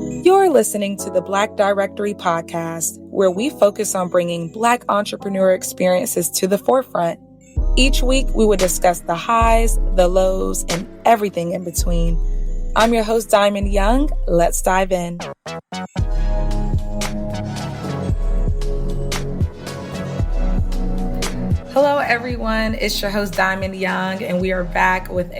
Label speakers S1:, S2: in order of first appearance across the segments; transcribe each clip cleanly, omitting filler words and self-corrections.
S1: You're listening to the Black Directory podcast, where we focus on bringing Black entrepreneur experiences to the forefront. Each week, we will discuss the highs, the lows, and everything in between. I'm your host, Diamond Young. Let's dive in. Hello, everyone. It's your host, Diamond Young, and we are back with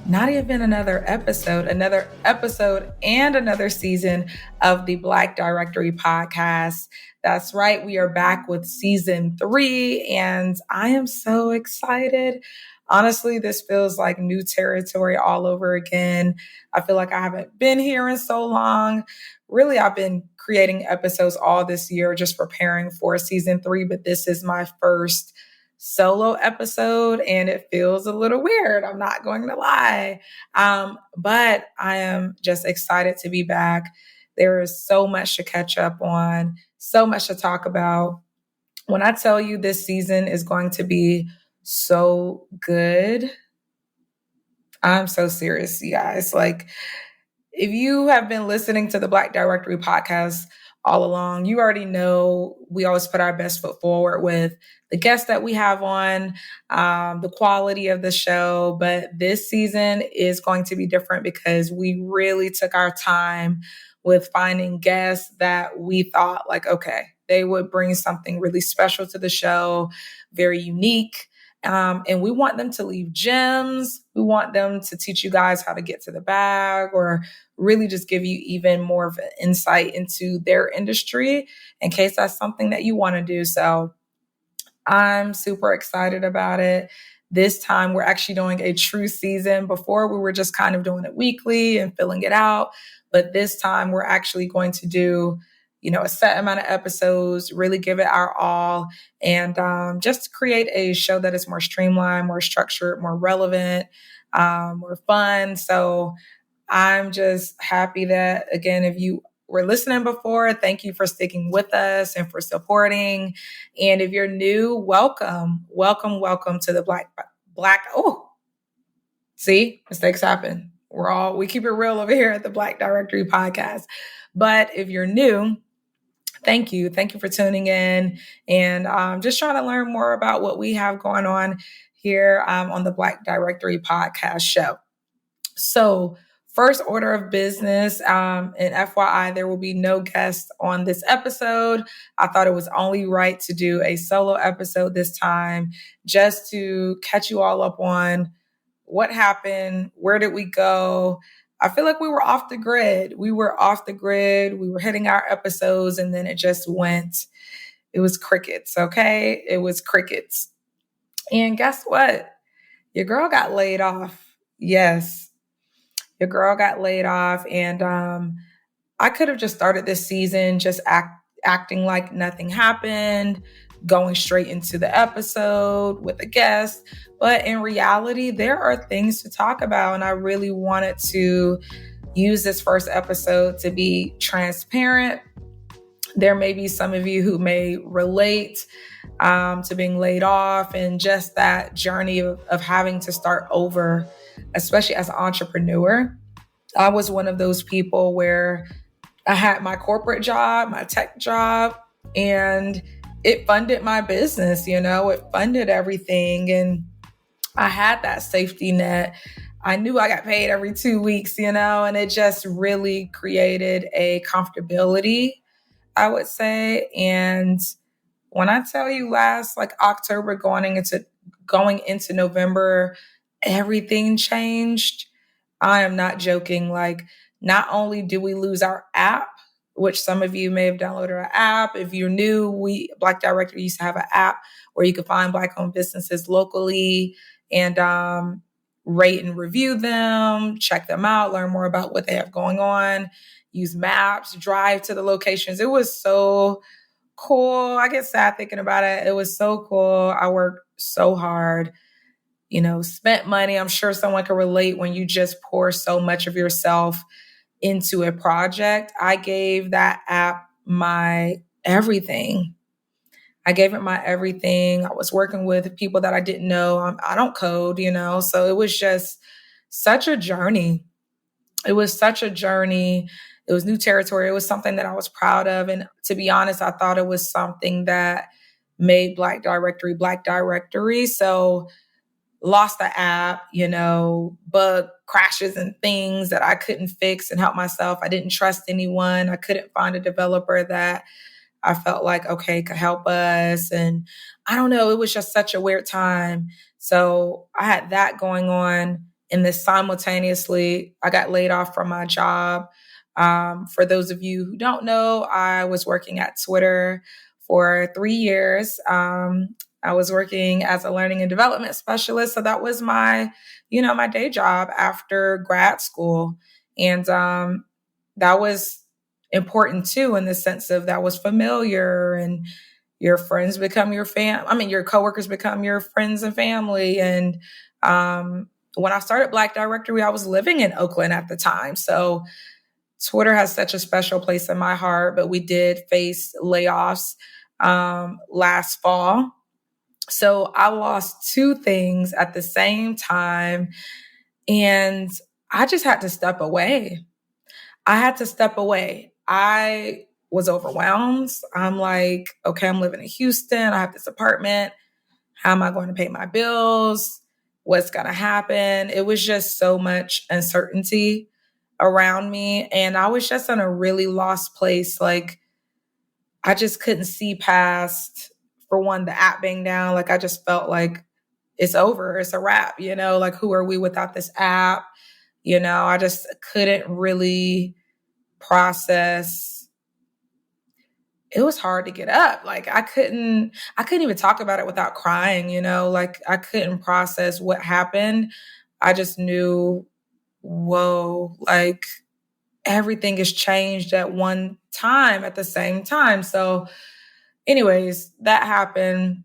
S1: another episode and another season of the Black Directory podcast. That's right. We are back with season 3, and I am so excited. Honestly, this feels like new territory all over again. I feel like I haven't been here in so long. Really, I've been creating episodes all this year, just preparing for season 3, but this is my first solo episode and it feels a little weird. I'm not going to lie. But I am just excited to be back. There is so much to catch up on, so much to talk about. When I tell you this season is going to be so good, I'm so serious, you guys. Like, if you have been listening to the Black Directory podcast all along, you already know we always put our best foot forward with the guests that we have on, the quality of the show. But this season is going to be different because we really took our time with finding guests that we thought like, okay, they would bring something really special to the show, very unique. And we want them to leave gems. We want them to teach you guys how to get to the bag, or really just give you even more of an insight into their industry in case that's something that you want to do. So I'm super excited about it. This time we're actually doing a true season. Before we were just kind of doing it weekly and filling it out. But this time we're actually going to do, a set amount of episodes, really give it our all, and just create a show that is more streamlined, more structured, more relevant, more fun. So I'm just happy that, again, if you were listening before, thank you for sticking with us and for supporting. And if you're new, welcome to the see, mistakes happen. We keep it real over here at the Black Directory podcast. But if you're new, thank you. Thank you for tuning in and just trying to learn more about what we have going on here on the Black Directory podcast show. So first order of business, and FYI, there will be no guests on this episode. I thought it was only right to do a solo episode this time, just to catch you all up on what happened, where did we go. I feel like we were off the grid. We were hitting our episodes, and then it was crickets, okay? It was crickets. And guess what? Your girl got laid off. Yes, your girl got laid off. And I could have just started this season just acting like nothing happened, going straight into the episode with a guest. But in reality, there are things to talk about. And I really wanted to use this first episode to be transparent. There may be some of you who may relate to being laid off and just that journey of having to start over, especially as an entrepreneur. I was one of those people where I had my corporate job, my tech job, and it funded my business, it funded everything. And I had that safety net. I knew I got paid every 2 weeks, and it just really created a comfortability, I would say. And when I tell you last October going into November, everything changed. I am not joking. Not only do we lose our app, which some of you may have downloaded our app. If you're new, Black Directory used to have an app where you could find Black-owned businesses locally and rate and review them, check them out, learn more about what they have going on, use maps, drive to the locations. It was so cool. I get sad thinking about it. It was so cool. I worked so hard, spent money. I'm sure someone can relate when you just pour so much of yourself into a project. I gave that app my everything. I gave it my everything. I was working with people that I didn't know. I don't code, so it was just such a journey. it was such a journey. It was new territory. It was something that I was proud of. And to be honest, I thought it was something that made Black Directory Black Directory. So lost the app, bug crashes and things that I couldn't fix and help myself. I didn't trust anyone. I couldn't find a developer that I felt like, okay, could help us. And I don't know, it was just such a weird time. So I had that going on. And then simultaneously, I got laid off from my job. For those of you who don't know, I was working at Twitter for 3 years. I was working as a learning and development specialist. So that was my day job after grad school. And that was important too, in the sense of that was familiar, and your friends become your your coworkers become your friends and family. And when I started Black Directory, I was living in Oakland at the time. So Twitter has such a special place in my heart, but we did face layoffs last fall. So I lost two things at the same time, and I just had to step away. I was overwhelmed. I'm like, okay, I'm living in Houston. I have this apartment. How am I going to pay my bills? What's going to happen? It was just so much uncertainty around me. And I was just in a really lost place. Like, I just couldn't see past, for one, the app being down. Like, I just felt like it's over. It's a wrap, like, who are we without this app? I just couldn't really process. It was hard to get up. Like, I couldn't even talk about it without crying, like, I couldn't process what happened. I just knew, whoa, like, everything has changed at one time, at the same time. So anyways, that happened.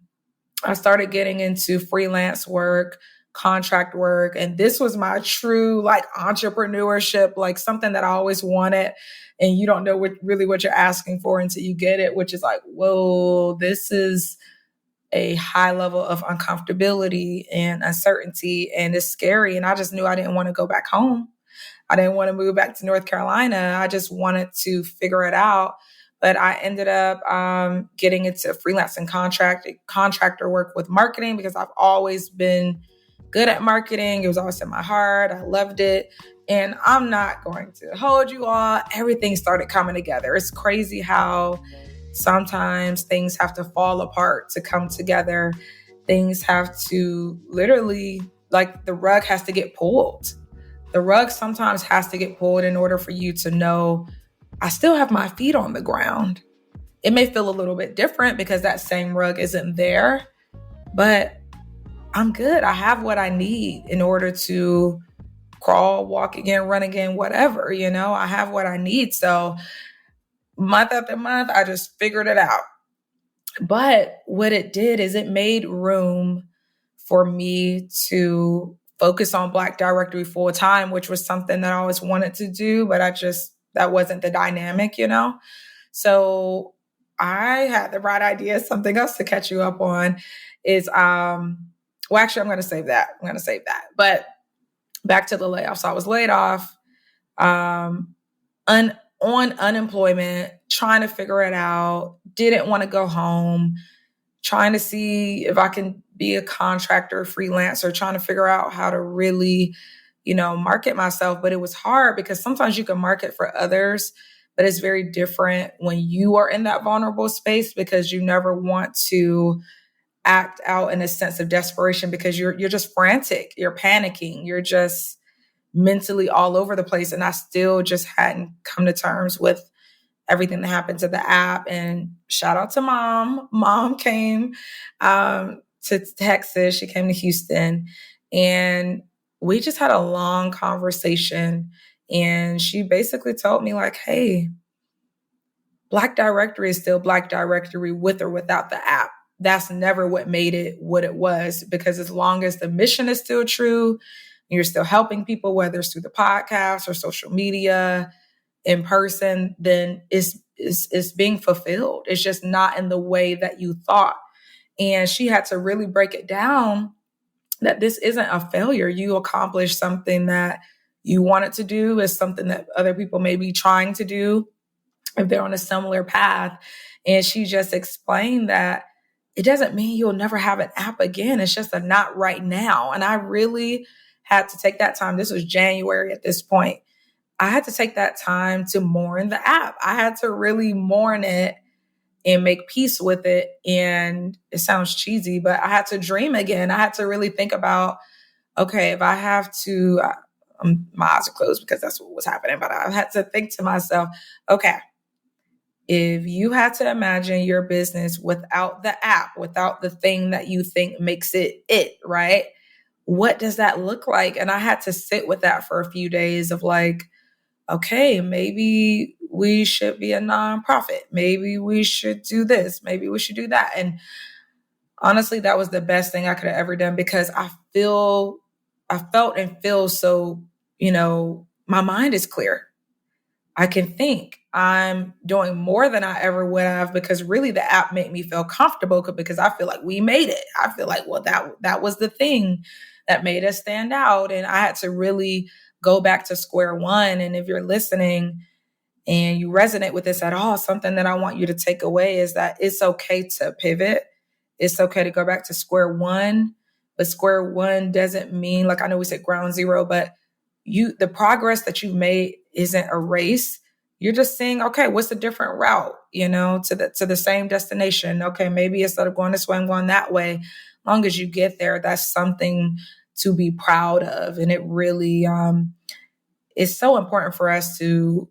S1: I started getting into freelance work, contract work. And this was my true like entrepreneurship, like something that I always wanted. And you don't know really what you're asking for until you get it, which is like, whoa, this is a high level of uncomfortability and uncertainty. And it's scary. And I just knew I didn't want to go back home. I didn't want to move back to North Carolina. I just wanted to figure it out. But I ended up getting into freelance and contractor work with marketing, because I've always been good at marketing. It was always in my heart. I loved it. And I'm not going to hold you all. Everything started coming together. It's crazy how sometimes things have to fall apart to come together. Things have to literally, like, the rug has to get pulled. The rug sometimes has to get pulled in order for you to know, I still have my feet on the ground. It may feel a little bit different because that same rug isn't there, but I'm good. I have what I need in order to crawl, walk again, run again, whatever, I have what I need. So month after month, I just figured it out. But what it did is it made room for me to focus on Black Directory full time, which was something that I always wanted to do, but that wasn't the dynamic, So I had the right idea. Something else to catch you up on is, actually, I'm going to save that. But back to the layoffs. I was laid off, on unemployment, trying to figure it out, didn't want to go home, trying to see if I can be a contractor, freelancer, trying to figure out how to really, market myself. But it was hard because sometimes you can market for others, but it's very different when you are in that vulnerable space, because you never want to act out in a sense of desperation, because you're just frantic, you're panicking, you're just mentally all over the place. And I still just hadn't come to terms with everything that happened to the app. And shout out to mom. Mom came to Texas. She came to Houston, and we just had a long conversation. And she basically told me, like, hey, Black Directory is still Black Directory with or without the app. That's never what made it what it was, because as long as the mission is still true, and you're still helping people, whether it's through the podcast or social media, in person, then it's being fulfilled. It's just not in the way that you thought. And she had to really break it down that this isn't a failure. You accomplished something that you wanted to do is something that other people may be trying to do if they're on a similar path. And she just explained that it doesn't mean you'll never have an app again. It's just a not right now. And I really had to take that time. This was January at this point. I had to take that time to mourn the app. I had to really mourn it and make peace with it. And it sounds cheesy, but I had to dream again. I had to really think about, okay, if I have to, my eyes are closed because that's what was happening, but I had to think to myself, okay, if you had to imagine your business without the app, without the thing that you think makes it, right? What does that look like? And I had to sit with that for a few days of like, okay, maybe we should be a nonprofit. Maybe we should do this. Maybe we should do that. And honestly, that was the best thing I could have ever done because I felt and feel so, my mind is clear. I can think. I'm doing more than I ever would have because really the app made me feel comfortable because I feel like we made it. I feel like, well, that was the thing that made us stand out. And I had to really go back to square one. And if you're listening and you resonate with this at all, something that I want you to take away is that it's okay to pivot. It's okay to go back to square one. But square one doesn't mean, like I know we said ground zero, but the progress that you've made isn't a race. You're just saying, okay, what's a different route, to the same destination? Okay, maybe instead of going this way, I'm going that way. As long as you get there, that's something to be proud of. And it really is so important for us to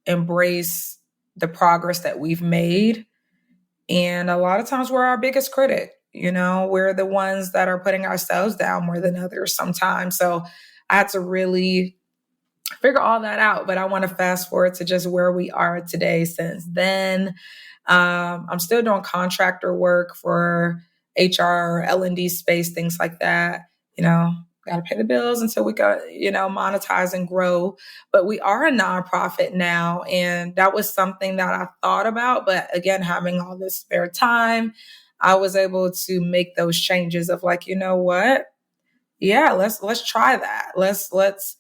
S1: embrace the progress that we've made. And a lot of times we're our biggest critic. We're the ones that are putting ourselves down more than others sometimes. So I had to really figure all that out. But I want to fast forward to just where we are today since then. I'm still doing contractor work for HR, L&D space, things like that. Got to pay the bills until we got, monetize and grow. But we are a nonprofit now. And that was something that I thought about. But again, having all this spare time, I was able to make those changes of like, you know what? Yeah, let's try that. Let's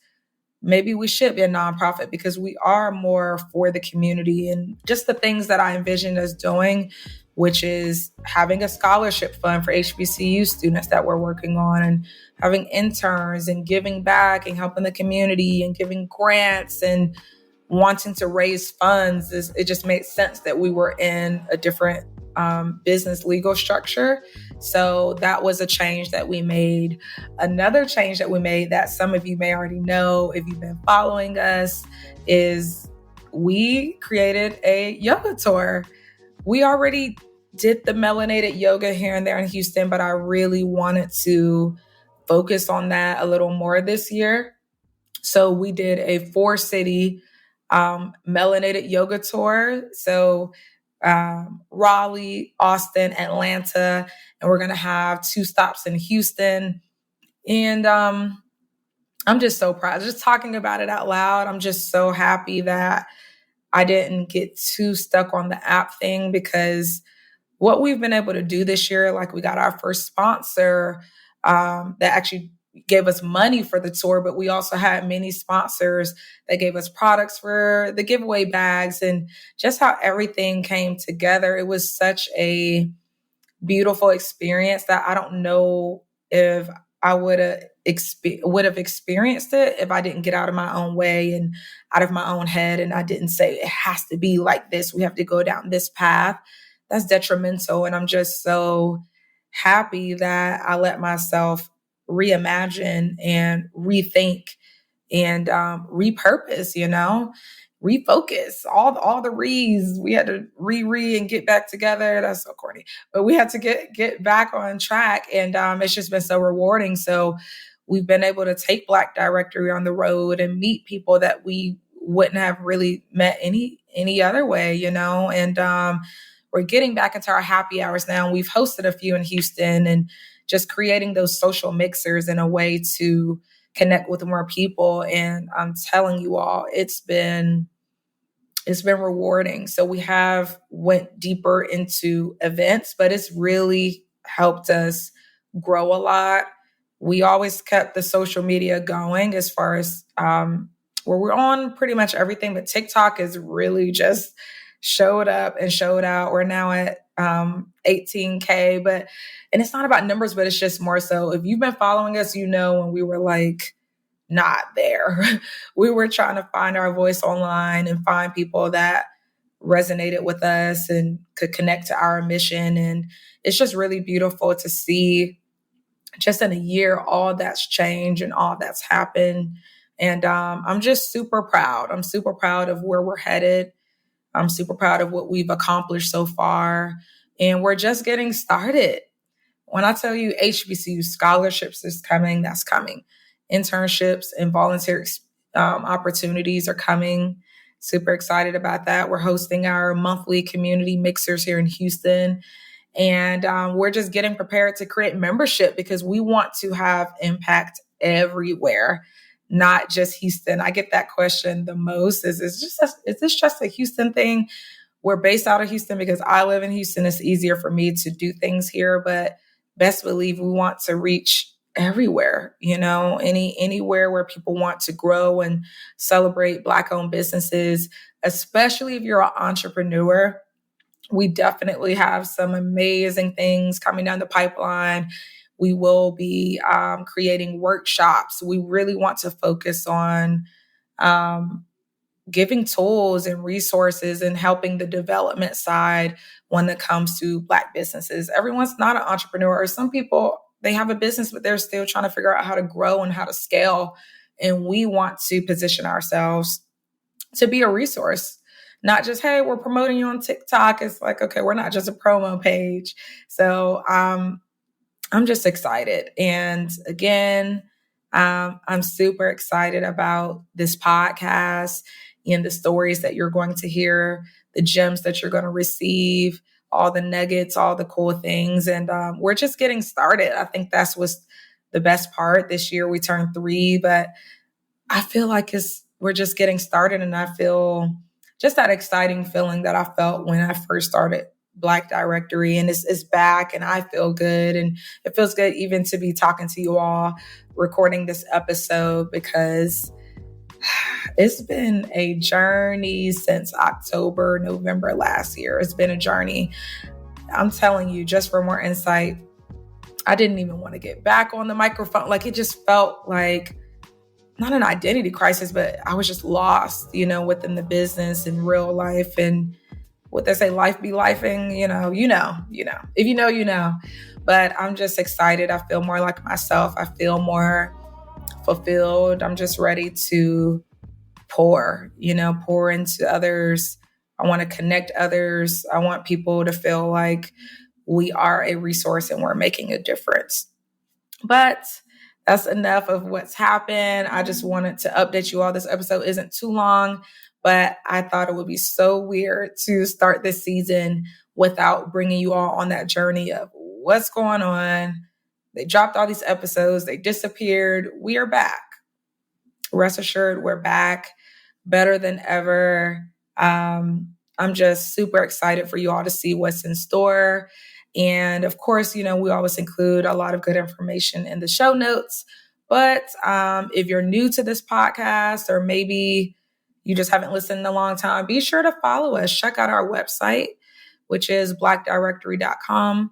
S1: maybe we should be a nonprofit because we are more for the community and just the things that I envisioned us doing, which is having a scholarship fund for HBCU students that we're working on and having interns and giving back and helping the community and giving grants and wanting to raise funds. It just made sense that we were in a different business legal structure. So that was a change that we made. Another change that we made that some of you may already know if you've been following us is we created a yoga tour. We already did the melanated yoga here and there in Houston, but I really wanted to focus on that a little more this year. So we did a 4-city melanated yoga tour. So Raleigh, Austin, Atlanta, and we're going to have 2 stops in Houston. And I'm just so proud. Just talking about it out loud, I'm just so happy that I didn't get too stuck on the app thing because what we've been able to do this year, like we got our first sponsor that actually gave us money for the tour, but we also had many sponsors that gave us products for the giveaway bags and just how everything came together. It was such a beautiful experience that I don't know if I would have experienced it if I didn't get out of my own way and out of my own head. And I didn't say it has to be like this. We have to go down this path. That's detrimental. And I'm just so happy that I let myself reimagine and rethink and repurpose, refocus, all the re's. We had to re and get back together. That's so corny, but we had to get back on track, and it's just been so rewarding. So we've been able to take Black Directory on the road and meet people that we wouldn't have really met any other way, and we're getting back into our happy hours now. We've hosted a few in Houston and just creating those social mixers in a way to connect with more people. And I'm telling you all, it's been rewarding. So we have went deeper into events, but it's really helped us grow a lot. We always kept the social media going as far as where we're on pretty much everything, but TikTok is really just showed up and showed out. We're now at 18K, and it's not about numbers, but it's just more so if you've been following us, you know, when we were like not there, we were trying to find our voice online and find people that resonated with us and could connect to our mission. And it's just really beautiful to see just in a year, all that's changed and all that's happened. And I'm just super proud. I'm super proud of where we're headed. I'm super proud of what we've accomplished so far. And we're just getting started. When I tell you HBCU scholarships is coming, that's coming. Internships and volunteer opportunities are coming. Super excited about that. We're hosting our monthly community mixers here in Houston. And we're just getting prepared to create membership because we want to have impact everywhere, not just Houston. I get that question the most. Is this just a Houston thing? We're based out of Houston because I live in Houston. It's easier for me to do things here, but best believe we want to reach everywhere, you know, anywhere where people want to grow and celebrate Black-owned businesses, especially if you're an entrepreneur. We definitely have some amazing things coming down the pipeline. We will be creating workshops. We really want to focus on giving tools and resources and helping the development side when it comes to Black businesses. Everyone's not an entrepreneur, or some people, they have a business, but they're still trying to figure out how to grow and how to scale. And we want to position ourselves to be a resource. Not just, hey, we're promoting you on TikTok. It's like, okay, we're not just a promo page. So I'm just excited. And again, I'm super excited about this podcast and the stories that you're going to hear, the gems that you're going to receive, all the nuggets, all the cool things. And we're just getting started. I think that's what's the best part. This year we turned 3, but I feel like we're just getting started, and I feel just that exciting feeling that I felt when I first started Black Directory, and it's back, and I feel good, and it feels good even to be talking to you all, recording this episode, because it's been a journey since October, November last year. It's been a journey. I'm telling you, just for more insight, I didn't even want to get back on the microphone. Like, it just felt like not an identity crisis, but I was just lost, you know, within the business and real life. And what they say, life be lifing, you know, if you know, you know. But I'm just excited. I feel more like myself. I feel more fulfilled. I'm just ready to pour into others. I want to connect others. I want people to feel like we are a resource and we're making a difference. But that's enough of what's happened. I just wanted to update you all. This episode isn't too long, but I thought it would be so weird to start this season without bringing you all on that journey of what's going on. They dropped all these episodes. They disappeared. We are back. Rest assured, we're back better than ever. I'm just super excited for you all to see what's in store. And of course, you know, we always include a lot of good information in the show notes. But if you're new to this podcast, or maybe you just haven't listened in a long time, be sure to follow us. Check out our website, which is blackdirectory.com.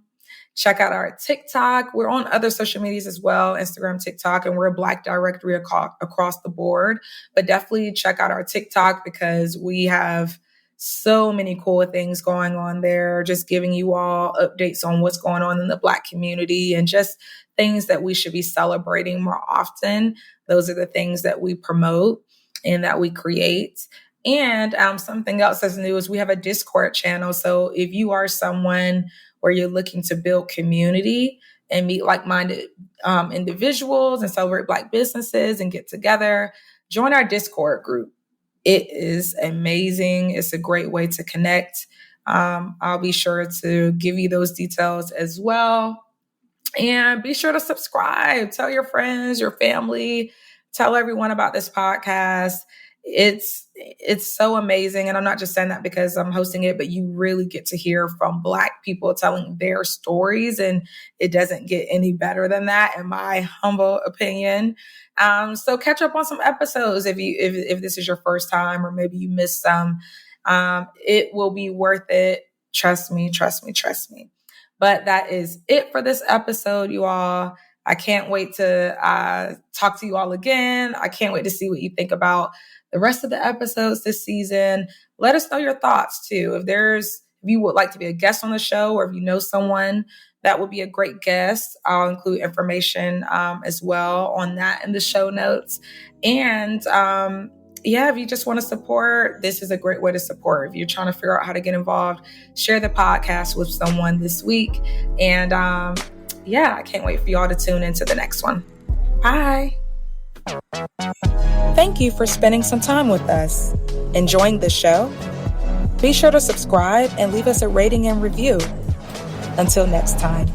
S1: Check out our TikTok. We're on other social medias as well, Instagram, TikTok, and we're a Black Directory across the board. But definitely check out our TikTok because we have so many cool things going on there, just giving you all updates on what's going on in the Black community and just things that we should be celebrating more often. Those are the things that we promote and that we create. And something else that's new is we have a Discord channel. So if you are someone where you're looking to build community and meet like-minded individuals and celebrate Black businesses and get together, join our Discord group. It is amazing. It's a great way to connect. I'll be sure to give you those details as well. And be sure to subscribe. Tell your friends, your family, tell everyone about this podcast. it's so amazing. And I'm not just saying that because I'm hosting it, but you really get to hear from Black people telling their stories. And it doesn't get any better than that, in my humble opinion. So catch up on some episodes if this is your first time, or maybe you missed some. It will be worth it. Trust me, trust me, trust me. But that is it for this episode, you all. I can't wait to talk to you all again. I can't wait to see what you think about the rest of the episodes this season. Let us know your thoughts too. If you would like to be a guest on the show, or if you know someone that would be a great guest, I'll include information as well on that in the show notes. And if you just want to support, this is a great way to support. If you're trying to figure out how to get involved, share the podcast with someone this week. And I can't wait for y'all to tune into the next one. Bye. Thank you for spending some time with us. Enjoying the show? Be sure to subscribe and leave us a rating and review. Until next time.